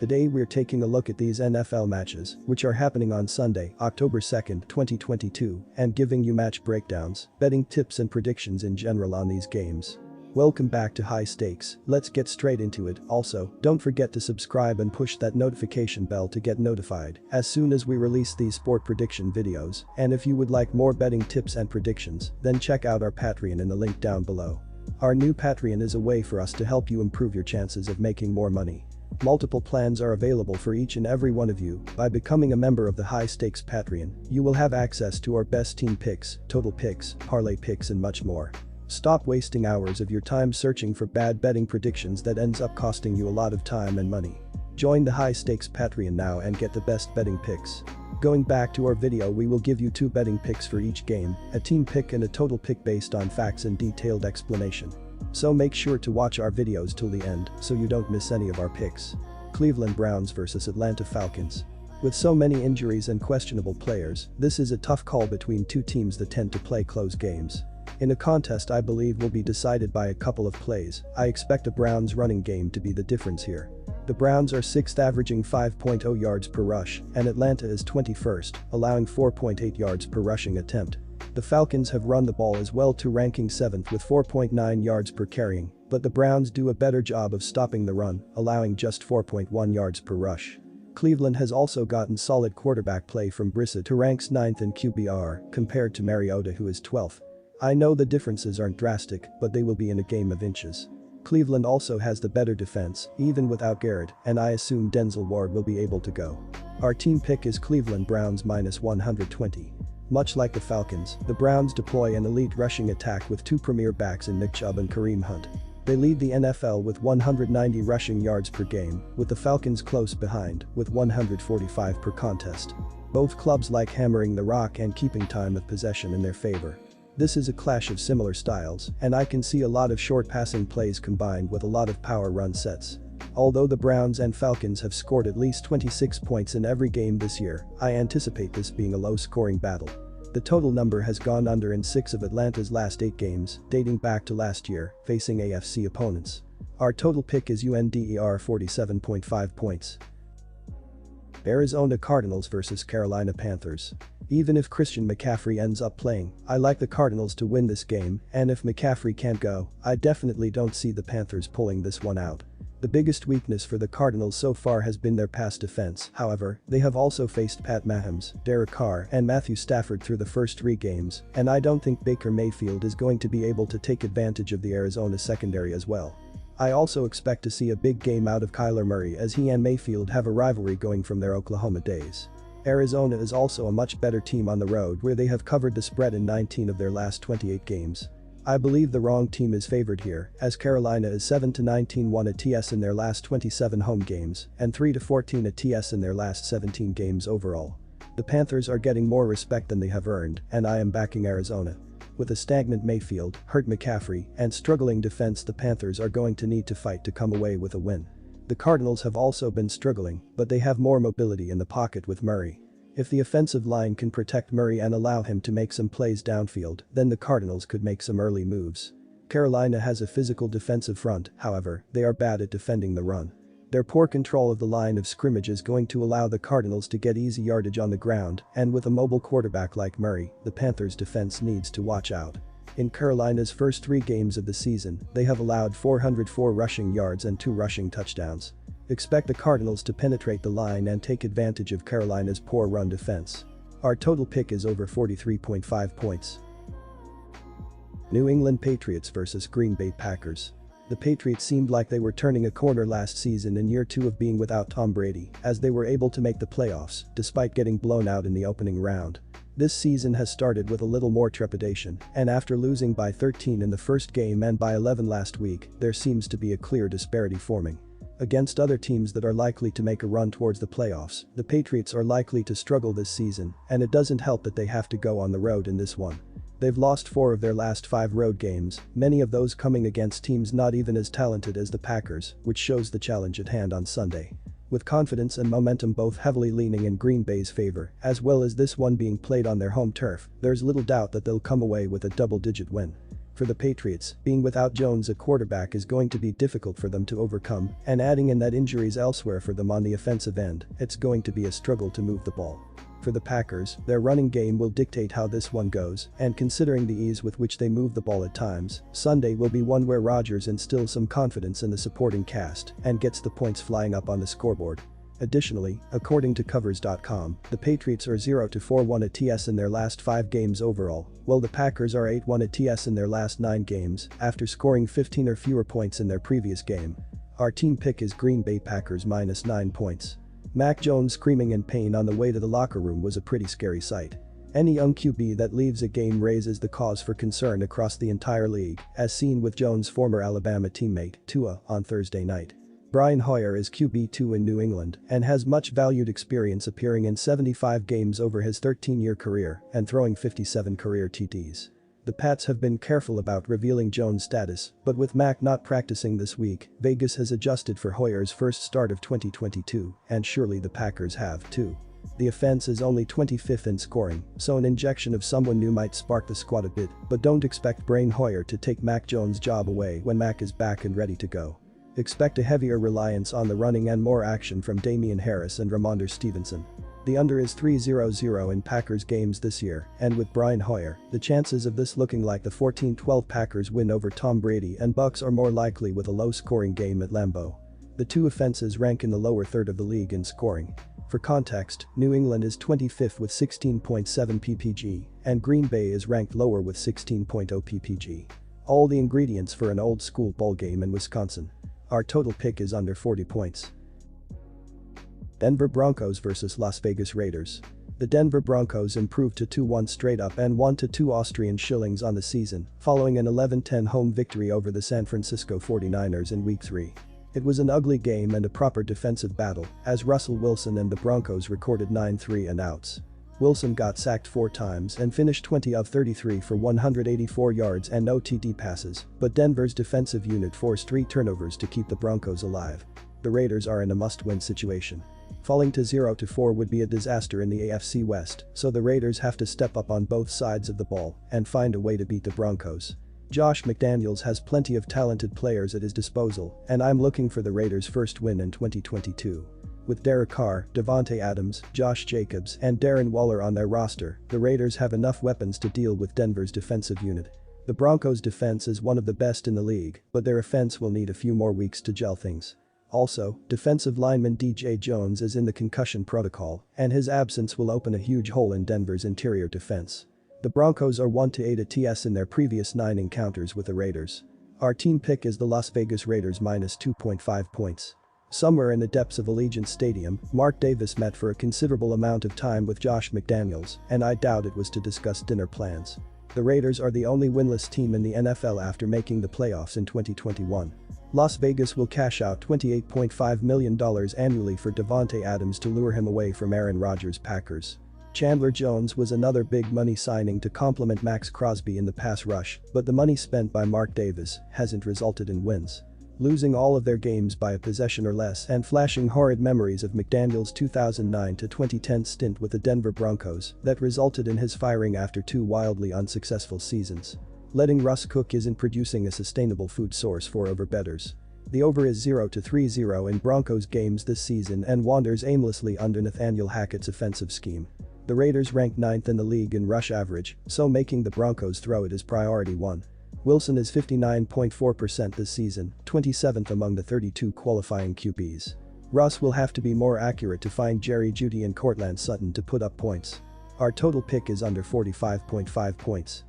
Today we're taking a look at these NFL matches, which are happening on Sunday, October 2nd, 2022, and giving you match breakdowns, betting tips and predictions in general on these games. Welcome back to High Stakes, let's get straight into it. Also, don't forget to subscribe and push that notification bell to get notified as soon as we release these sport prediction videos, and if you would like more betting tips and predictions, then check out our Patreon in the link down below. Our new Patreon is a way for us to help you improve your chances of making more money. Multiple plans are available for each and every one of you. By becoming a member of the High Stakes Patreon, you will have access to our best team picks, total picks, parlay picks and much more. Stop wasting hours of your time searching for bad betting predictions that ends up costing you a lot of time and money. Join the High Stakes Patreon now and get the best betting picks. Going back to our video, we will give you 2 betting picks for each game, a team pick and a total pick based on facts and detailed explanation. So make sure to watch our videos till the end so you don't miss any of our picks. Cleveland Browns vs Atlanta Falcons. With so many injuries and questionable players, this is a tough call between two teams that tend to play close games. In a contest I believe will be decided by a couple of plays, I expect a Browns running game to be the difference here. The Browns are 6th averaging 5.0 yards per rush, and Atlanta is 21st, allowing 4.8 yards per rushing attempt. The Falcons have run the ball as well too, ranking 7th with 4.9 yards per carrying, but the Browns do a better job of stopping the run, allowing just 4.1 yards per rush. Cleveland has also gotten solid quarterback play from Brissett, who ranks 9th in QBR, compared to Mariota, who is 12th. I know the differences aren't drastic, but they will be in a game of inches. Cleveland also has the better defense, even without Garrett, and I assume Denzel Ward will be able to go. Our team pick is Cleveland Browns -120. Much like the Falcons, the Browns deploy an elite rushing attack with 2 premier backs in Nick Chubb and Kareem Hunt. They lead the NFL with 190 rushing yards per game, with the Falcons close behind, with 145 per contest. Both clubs like hammering the rock and keeping time of possession in their favor. This is a clash of similar styles, and I can see a lot of short passing plays combined with a lot of power run sets. Although the Browns and Falcons have scored at least 26 points in every game this year, I anticipate this being a low-scoring battle. The total number has gone under in 6 of Atlanta's last 8 games, dating back to last year, facing AFC opponents. Our total pick is UNDER 47.5 points. Arizona Cardinals vs Carolina Panthers. Even if Christian McCaffrey ends up playing, I like the Cardinals to win this game, and if McCaffrey can't go, I definitely don't see the Panthers pulling this one out. The biggest weakness for the Cardinals so far has been their pass defense. However, they have also faced Pat Mahomes, Derek Carr and Matthew Stafford through the first 3 games, and I don't think Baker Mayfield is going to be able to take advantage of the Arizona secondary as well. I also expect to see a big game out of Kyler Murray, as he and Mayfield have a rivalry going from their Oklahoma days. Arizona is also a much better team on the road, where they have covered the spread in 19 of their last 28 games. I believe the wrong team is favored here, as Carolina is 7-19 ATS in their last 27 home games and 3-14 ATS in their last 17 games overall. The Panthers are getting more respect than they have earned, and I am backing Arizona. With a stagnant Mayfield, hurt McCaffrey, and struggling defense, the Panthers are going to need to fight to come away with a win. The Cardinals have also been struggling, but they have more mobility in the pocket with Murray. If the offensive line can protect Murray and allow him to make some plays downfield, then the Cardinals could make some early moves. Carolina has a physical defensive front, however, they are bad at defending the run. Their poor control of the line of scrimmage is going to allow the Cardinals to get easy yardage on the ground, and with a mobile quarterback like Murray, the Panthers' defense needs to watch out. In Carolina's first 3 games of the season, they have allowed 404 rushing yards and 2 rushing touchdowns. Expect the Cardinals to penetrate the line and take advantage of Carolina's poor run defense. Our total pick is over 43.5 points. New England Patriots vs Green Bay Packers. The Patriots seemed like they were turning a corner last season in year 2 of being without Tom Brady, as they were able to make the playoffs despite getting blown out in the opening round. This season has started with a little more trepidation, and after losing by 13 in the first game and by 11 last week, there seems to be a clear disparity forming. Against other teams that are likely to make a run towards the playoffs, the Patriots are likely to struggle this season, and it doesn't help that they have to go on the road in this one. They've lost 4 of their last 5 road games, many of those coming against teams not even as talented as the Packers, which shows the challenge at hand on Sunday. With confidence and momentum both heavily leaning in Green Bay's favor, as well as this one being played on their home turf, there's little doubt that they'll come away with a double-digit win. For the Patriots, being without Jones at quarterback is going to be difficult for them to overcome, and adding in that injuries elsewhere for them on the offensive end, it's going to be a struggle to move the ball. For the Packers, their running game will dictate how this one goes, and considering the ease with which they move the ball at times, Sunday will be one where Rodgers instills some confidence in the supporting cast and gets the points flying up on the scoreboard. Additionally, according to Covers.com, the Patriots are 0-4-1 at TS in their last 5 games overall, while the Packers are 8-1 at TS in their last 9 games, after scoring 15 or fewer points in their previous game. Our team pick is Green Bay Packers -9 points. Mac Jones screaming in pain on the way to the locker room was a pretty scary sight. Any young QB that leaves a game raises the cause for concern across the entire league, as seen with Jones' former Alabama teammate, Tua, on Thursday night. Brian Hoyer is QB2 in New England and has much valued experience appearing in 75 games over his 13-year career and throwing 57 career TDs. The Pats have been careful about revealing Jones' status, but with Mac not practicing this week, Vegas has adjusted for Hoyer's first start of 2022, and surely the Packers have too. The offense is only 25th in scoring, so an injection of someone new might spark the squad a bit, but don't expect Brian Hoyer to take Mac Jones' job away when Mac is back and ready to go. Expect a heavier reliance on the running and more action from Damian Harris and Ramondre Stevenson. The under is 3-0-0 in Packers games this year, and with Brian Hoyer, the chances of this looking like the 14-12 Packers win over Tom Brady and Bucs are more likely with a low-scoring game at Lambeau. The two offenses rank in the lower third of the league in scoring. For context, New England is 25th with 16.7 ppg, and Green Bay is ranked lower with 16.0 ppg. All the ingredients for an old-school ball game in Wisconsin. Our total pick is under 40 points. Denver Broncos vs Las Vegas Raiders. The Denver Broncos improved to 2-1 straight up and 1-2 Austrian shillings on the season, following an 11-10 home victory over the San Francisco 49ers in Week 3. It was an ugly game and a proper defensive battle, as Russell Wilson and the Broncos recorded 9 3-and-outs. Wilson got sacked 4 times and finished 20 of 33 for 184 yards and no TD passes, but Denver's defensive unit forced 3 turnovers to keep the Broncos alive. The Raiders are in a must-win situation. Falling to 0-4 would be a disaster in the AFC West, so the Raiders have to step up on both sides of the ball and find a way to beat the Broncos. Josh McDaniels has plenty of talented players at his disposal, and I'm looking for the Raiders' first win in 2022. With Derek Carr, Davante Adams, Josh Jacobs, and Darren Waller on their roster, the Raiders have enough weapons to deal with Denver's defensive unit. The Broncos' defense is one of the best in the league, but their offense will need a few more weeks to gel things. Also, defensive lineman DJ Jones is in the concussion protocol, and his absence will open a huge hole in Denver's interior defense. The Broncos are 1-8 at TS in their previous 9 encounters with the Raiders. Our team pick is the Las Vegas Raiders -2.5 points. Somewhere in the depths of Allegiant Stadium, Mark Davis met for a considerable amount of time with Josh McDaniels, and I doubt it was to discuss dinner plans. The Raiders are the only winless team in the NFL after making the playoffs in 2021. Las Vegas will cash out $28.5 million annually for Davante Adams to lure him away from Aaron Rodgers' Packers. Chandler Jones was another big money signing to complement Max Crosby in the pass rush, but the money spent by Mark Davis hasn't resulted in wins. Losing all of their games by a possession or less and flashing horrid memories of McDaniels' 2009 to 2010 stint with the Denver Broncos that resulted in his firing after 2 wildly unsuccessful seasons. Letting Russ cook isn't producing a sustainable food source for overbettors. The over is 0-3-0 in Broncos games this season and wanders aimlessly under Nathaniel Hackett's offensive scheme. The Raiders rank 9th in the league in rush average, so making the Broncos throw it is priority 1. Wilson is 59.4% this season, 27th among the 32 qualifying QBs. Russ will have to be more accurate to find Jerry Jeudy and Cortland Sutton to put up points. Our total pick is under 45.5 points.